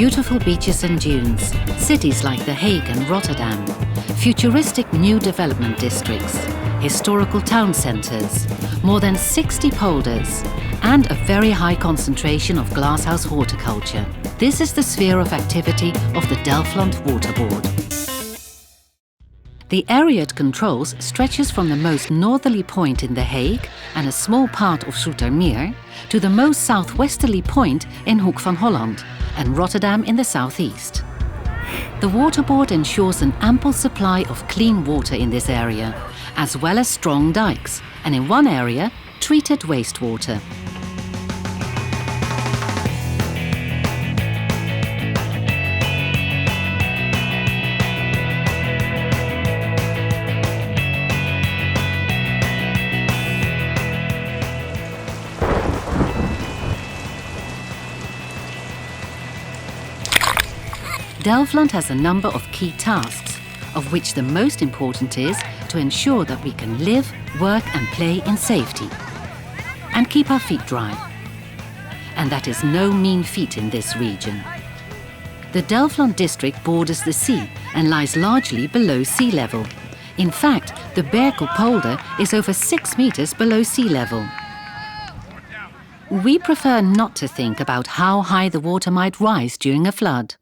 Beautiful beaches and dunes, cities like The Hague and Rotterdam, futuristic new development districts, historical town centres, more than 60 polders, and a very high concentration of glasshouse horticulture. This is the sphere of activity of the Delfland Water Board. The area it controls stretches from the most northerly point in The Hague and a small part of Zoetermeer to the most southwesterly point in Hoek van Holland and Rotterdam in the southeast. The Water Board ensures an ample supply of clean water in this area, as well as strong dikes, and in one area, treated wastewater. Delfland has a number of key tasks, of which the most important is to ensure that we can live, work and play in safety and keep our feet dry. And that is no mean feat in this region. The Delfland district borders the sea and lies largely below sea level. In fact, the Berkel polder is over 6 meters below sea level. We prefer not to think about how high the water might rise during a flood.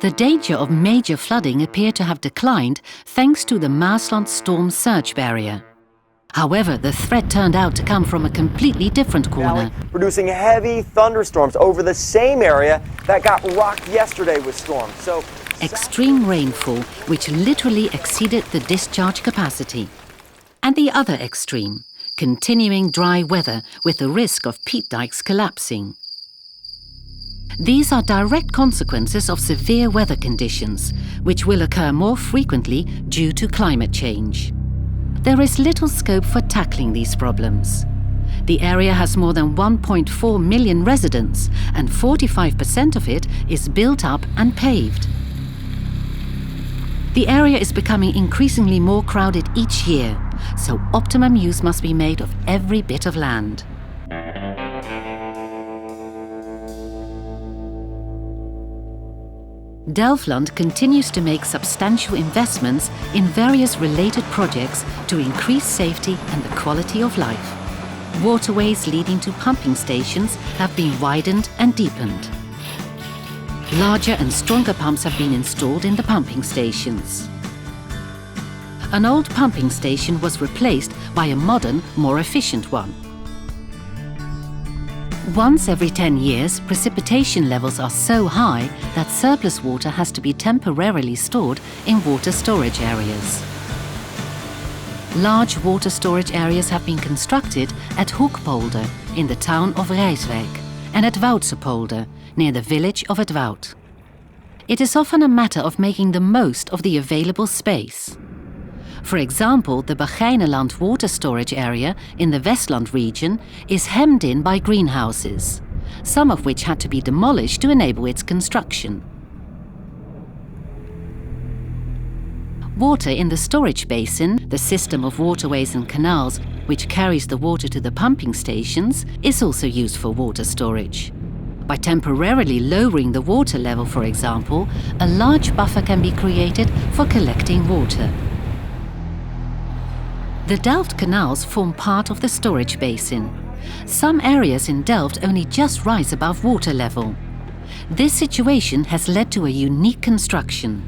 The danger of major flooding appeared to have declined thanks to the Maasland storm surge barrier. However, the threat turned out to come from a completely different corner. Producing heavy thunderstorms over the same area that got rocked yesterday with storms. Extreme rainfall, which literally exceeded the discharge capacity. And the other extreme, continuing dry weather with the risk of peat dikes collapsing. These are direct consequences of severe weather conditions, which will occur more frequently due to climate change. There is little scope for tackling these problems. The area has more than 1.4 million residents, and 45% of it is built up and paved. The area is becoming increasingly more crowded each year, so optimum use must be made of every bit of land. Delfland continues to make substantial investments in various related projects to increase safety and the quality of life. Waterways leading to pumping stations have been widened and deepened. Larger and stronger pumps have been installed in the pumping stations. An old pumping station was replaced by a modern, more efficient one. Once every 10 years, precipitation levels are so high that surplus water has to be temporarily stored in water storage areas. Large water storage areas have been constructed at Hoekpolder in the town of Rijswijk and at Woudse near the village of Het Woud. It is often a matter of making the most of the available space. For example, the Begijnenland water storage area in the Westland region is hemmed in by greenhouses, some of which had to be demolished to enable its construction. Water in the storage basin, the system of waterways and canals which carries the water to the pumping stations, is also used for water storage. By temporarily lowering the water level, for example, a large buffer can be created for collecting water. The Delft canals form part of the storage basin. Some areas in Delft only just rise above water level. This situation has led to a unique construction.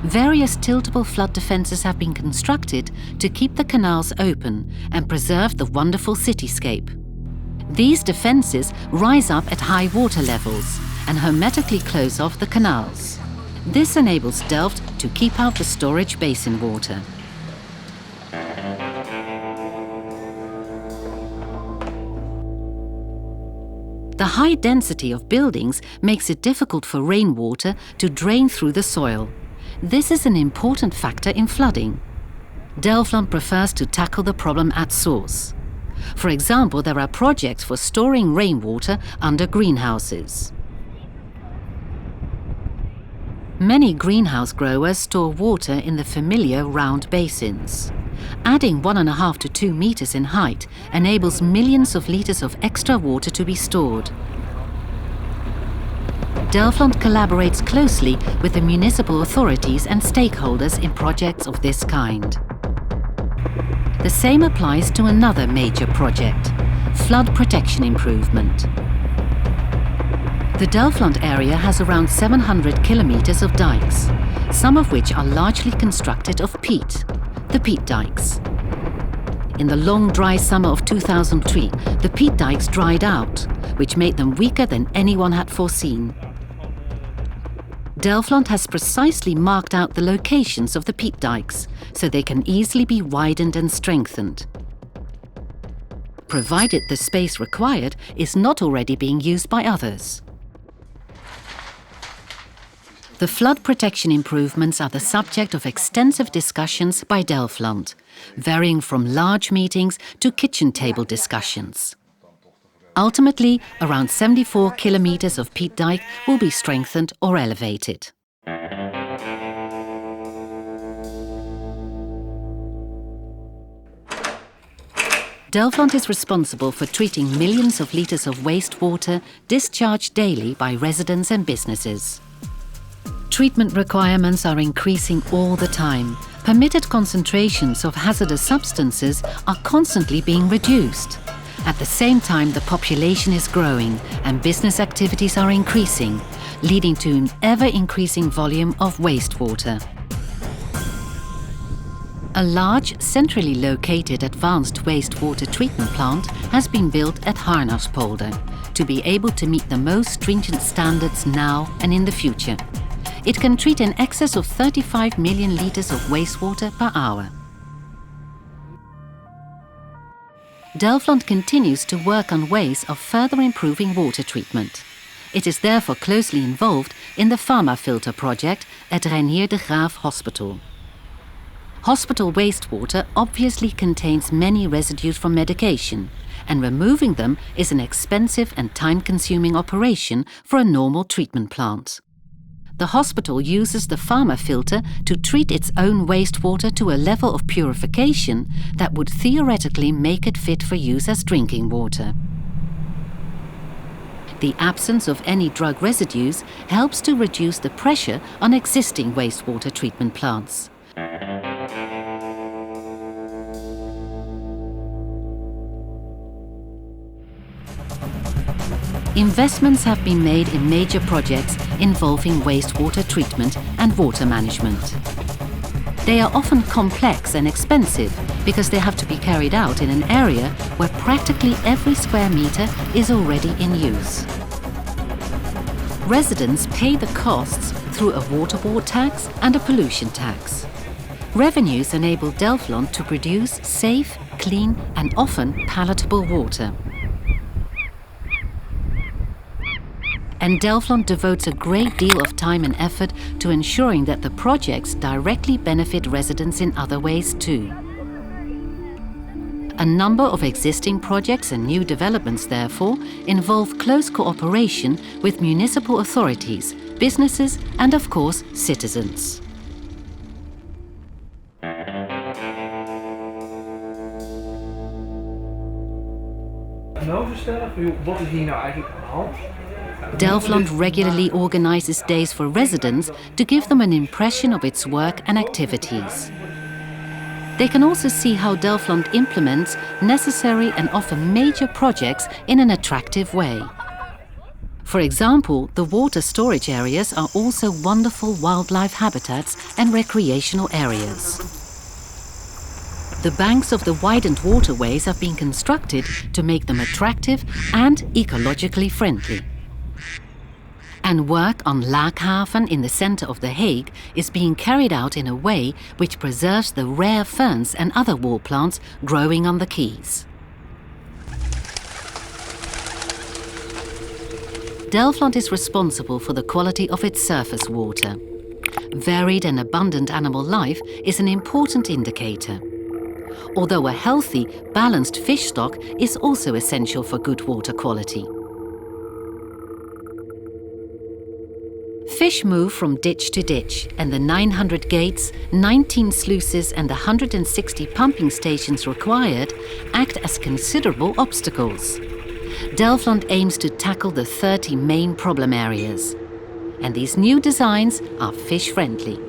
Various tiltable flood defences have been constructed to keep the canals open and preserve the wonderful cityscape. These defences rise up at high water levels and hermetically close off the canals. This enables Delft to keep out the storage basin water. The high density of buildings makes it difficult for rainwater to drain through the soil. This is an important factor in flooding. Delfland prefers to tackle the problem at source. For example, there are projects for storing rainwater under greenhouses. Many greenhouse growers store water in the familiar round basins. Adding 1.5 to 2 meters in height enables millions of liters of extra water to be stored. Delfland collaborates closely with the municipal authorities and stakeholders in projects of this kind. The same applies to another major project, flood protection improvement. The Delfland area has around 700 kilometers of dikes, some of which are largely constructed of peat, the peat dikes. In the long dry summer of 2003, the peat dikes dried out, which made them weaker than anyone had foreseen. Delfland has precisely marked out the locations of the peat dikes, so they can easily be widened and strengthened, provided the space required is not already being used by others. The flood protection improvements are the subject of extensive discussions by Delfland, varying from large meetings to kitchen table discussions. Ultimately, around 74 kilometers of peat dike will be strengthened or elevated. Delfland is responsible for treating millions of liters of wastewater discharged daily by residents and businesses. Treatment requirements are increasing all the time. Permitted concentrations of hazardous substances are constantly being reduced. At the same time, the population is growing and business activities are increasing, leading to an ever-increasing volume of wastewater. A large, centrally located advanced wastewater treatment plant has been built at Harnaspolder to be able to meet the most stringent standards now and in the future. It can treat in excess of 35 million liters of wastewater per hour. Delfland continues to work on ways of further improving water treatment. It is therefore closely involved in the PharmaFilter project at Reinier de Graaf Hospital. Hospital wastewater obviously contains many residues from medication, and removing them is an expensive and time-consuming operation for a normal treatment plant. The hospital uses the PharmaFilter to treat its own wastewater to a level of purification that would theoretically make it fit for use as drinking water. The absence of any drug residues helps to reduce the pressure on existing wastewater treatment plants. Investments have been made in major projects involving wastewater treatment and water management. They are often complex and expensive because they have to be carried out in an area where practically every square meter is already in use. Residents pay the costs through a water board tax and a pollution tax. Revenues enable Delfland to produce safe, clean and often palatable water. And Delfland devotes a great deal of time and effort to ensuring that the projects directly benefit residents in other ways too. A number of existing projects and new developments, therefore, involve close cooperation with municipal authorities, businesses and, of course, citizens. Wat is hier nou eigenlijk aan de hand? Delfland regularly organises days for residents to give them an impression of its work and activities. They can also see how Delfland implements necessary and often major projects in an attractive way. For example, the water storage areas are also wonderful wildlife habitats and recreational areas. The banks of the widened waterways have been constructed to make them attractive and ecologically friendly. And work on Laakhaven in the centre of The Hague is being carried out in a way which preserves the rare ferns and other wall plants growing on the quays. Delfland is responsible for the quality of its surface water. Varied and abundant animal life is an important indicator. Although a healthy, balanced fish stock is also essential for good water quality. Fish move from ditch to ditch, and the 900 gates, 19 sluices and the 160 pumping stations required act as considerable obstacles. Delfland aims to tackle the 30 main problem areas, and these new designs are fish-friendly.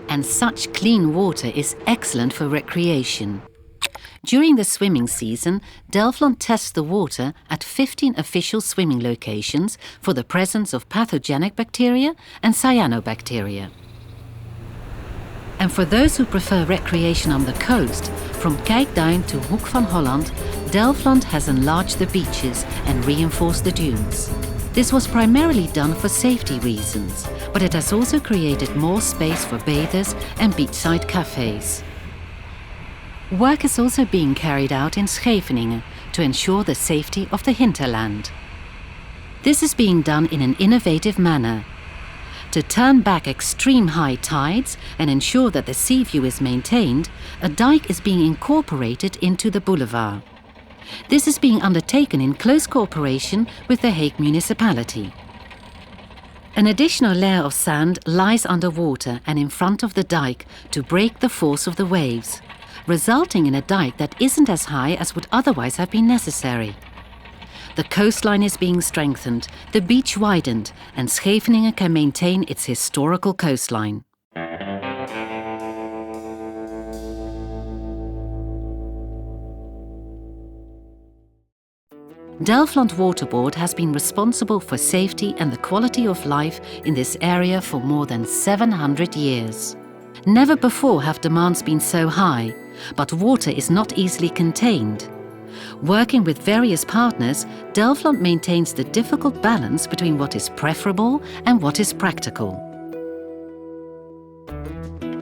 And such clean water is excellent for recreation. During the swimming season, Delfland tests the water at 15 official swimming locations for the presence of pathogenic bacteria and cyanobacteria. And for those who prefer recreation on the coast, from Kijkduin to Hoek van Holland, Delfland has enlarged the beaches and reinforced the dunes. This was primarily done for safety reasons, but it has also created more space for bathers and beachside cafes. Work is also being carried out in Scheveningen to ensure the safety of the hinterland. This is being done in an innovative manner. To turn back extreme high tides and ensure that the sea view is maintained, a dike is being incorporated into the boulevard. This is being undertaken in close cooperation with the Hague municipality. An additional layer of sand lies underwater and in front of the dike to break the force of the waves, resulting in a dike that isn't as high as would otherwise have been necessary. The coastline is being strengthened, the beach widened, and Scheveningen can maintain its historical coastline. Delfland Water Board has been responsible for safety and the quality of life in this area for more than 700 years. Never before have demands been so high, but water is not easily contained. Working with various partners, Delfland maintains the difficult balance between what is preferable and what is practical.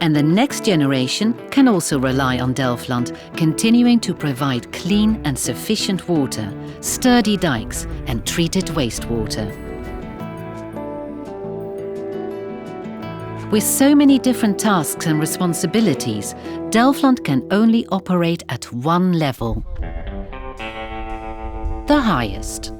And the next generation can also rely on Delfland, continuing to provide clean and sufficient water, sturdy dikes and treated wastewater. With so many different tasks and responsibilities, Delfland can only operate at one level: the highest.